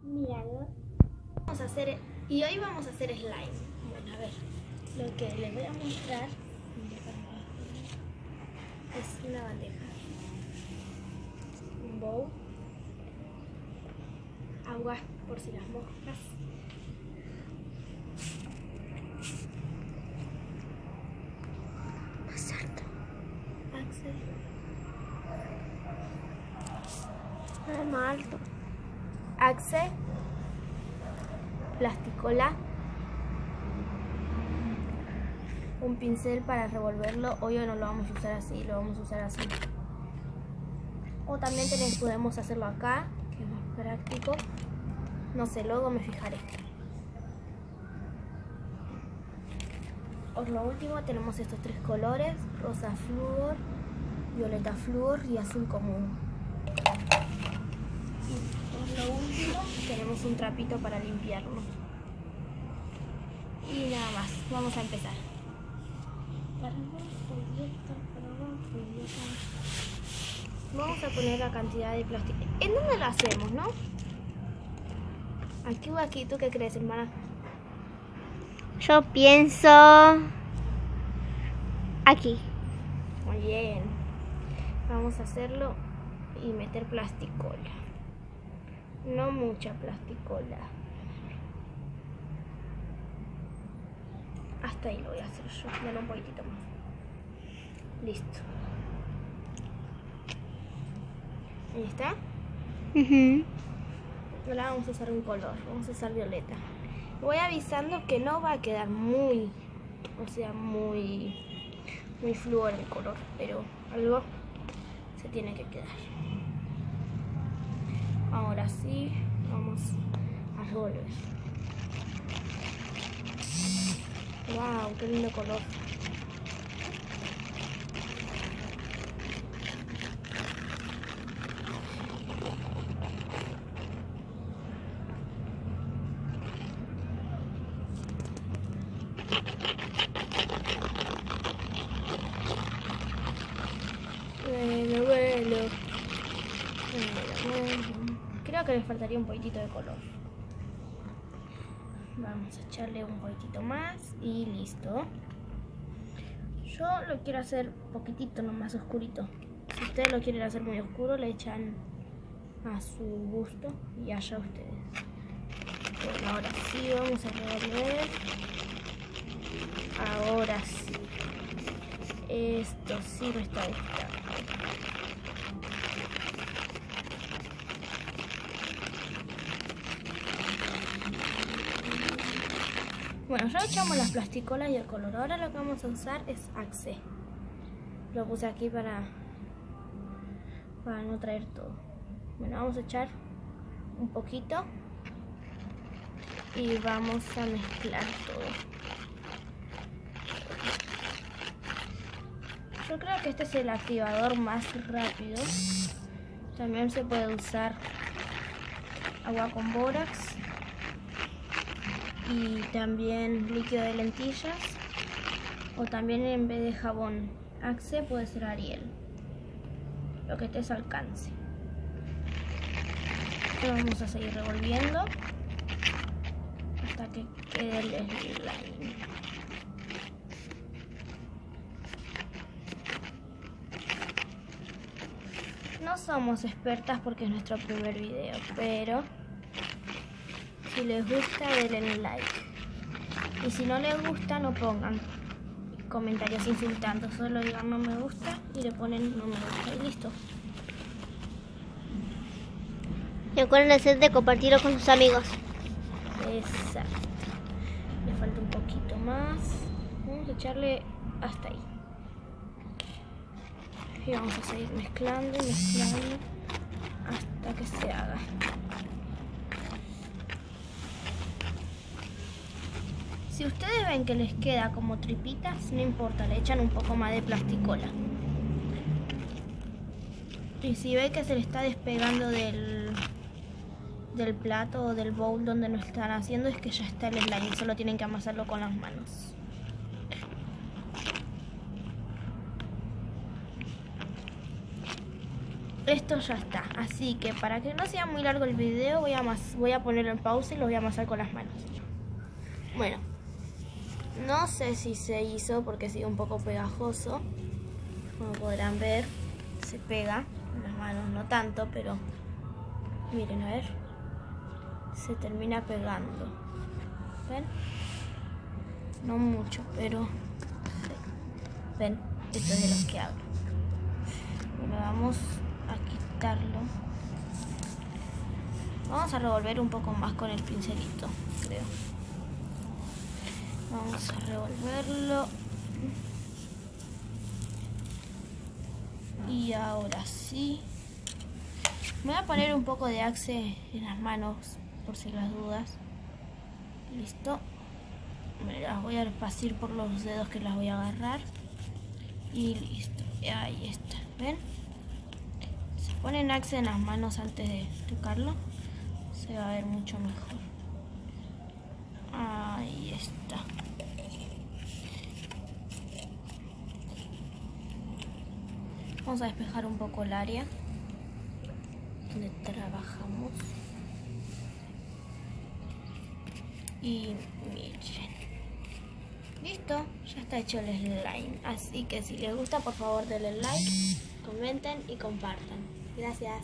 Míralo. Vamos a hacer, y hoy vamos a hacer slime. Bueno, a ver, lo que les voy a mostrar es una bandeja, un bowl, agua por si las moscas, Axe, plasticola, un pincel para revolverlo. Hoy no lo vamos a usar así, lo vamos a usar así. O también podemos hacerlo acá, que es más práctico. No sé, luego me fijaré. Por lo último tenemos estos tres colores: rosa flúor, violeta flúor y azul común. Y por lo último tenemos un trapito para limpiarlo. Y nada más, vamos a empezar. Vamos a poner la cantidad de plástico. ¿En dónde lo hacemos, no? Aquí o aquí, ¿tú qué crees, hermana? Yo pienso aquí. Muy bien. Vamos a hacerlo y meter plasticola. No mucha plasticola. Hasta ahí lo voy a hacer yo. Dale un poquitito más. Listo. Ahí está. Ahora vamos a usar un color. Vamos a usar violeta. Voy avisando que no va a quedar muy flúor el color, pero algo se tiene que quedar. Ahora sí, vamos a revolver. Wow, qué lindo color. Bueno. Creo que le faltaría un poquitito de color. Vamos a echarle un poquitito más y listo. Yo lo quiero hacer poquitito nomás oscurito. Si ustedes lo quieren hacer muy oscuro, le echan a su gusto y allá ustedes. Bueno, ahora sí vamos a revolver. Ahora sí. Esto sí me está gustando. Bueno, ya echamos las plasticolas y el color. Ahora lo que vamos a usar es Axe. Lo puse aquí para no traer todo. Bueno, vamos a echar un poquito y vamos a mezclar todo. Yo creo que este es el activador más rápido. También se puede usar agua con bórax y también líquido de lentillas, o también en vez de jabón Axe puede ser Ariel, lo que esté a su alcance. Lo vamos a seguir revolviendo hasta que quede el slime. No somos expertas porque es nuestro primer video, pero si les gusta, denle like. Y si no les gusta, no pongan comentarios insultando. Solo digan no me gusta y le ponen no me gusta y listo. Recuerden de compartirlo con sus amigos. Exacto. Le falta un poquito más. Vamos a echarle hasta ahí. Y vamos a seguir mezclando y mezclando hasta que se haga. Si ustedes ven que les queda como tripitas, no importa, le echan un poco más de plasticola. Y si ven que se le está despegando del plato o del bowl donde lo están haciendo, es que ya está el slime, solo tienen que amasarlo con las manos. esto ya está. Así que para que no sea muy largo el video, voy a ponerlo en pausa y lo voy a amasar con las manos. Bueno, no sé si se hizo porque sigue un poco pegajoso. Como podrán ver, se pega en las manos, no tanto, pero miren, a ver, se termina pegando. ¿Ven? No mucho, pero sí. ¿Ven? Esto es de los que hablo. Bueno, vamos a quitarlo. Vamos a revolver un poco más con el pincelito, creo. Vamos a revolverlo. Y ahora sí. Me voy a poner un poco de Axe en las manos, por si las dudas. Listo. Me las voy a esparcir por los dedos que las voy a agarrar. Y listo. Ahí está. ¿Ven? Se ponen Axe en las manos antes de tocarlo. Se va a ver mucho mejor. Ahí está. Vamos a despejar un poco el área donde trabajamos. Y miren. Listo, ya está hecho el slime. Así que si les gusta, por favor denle like, comenten y compartan. Gracias.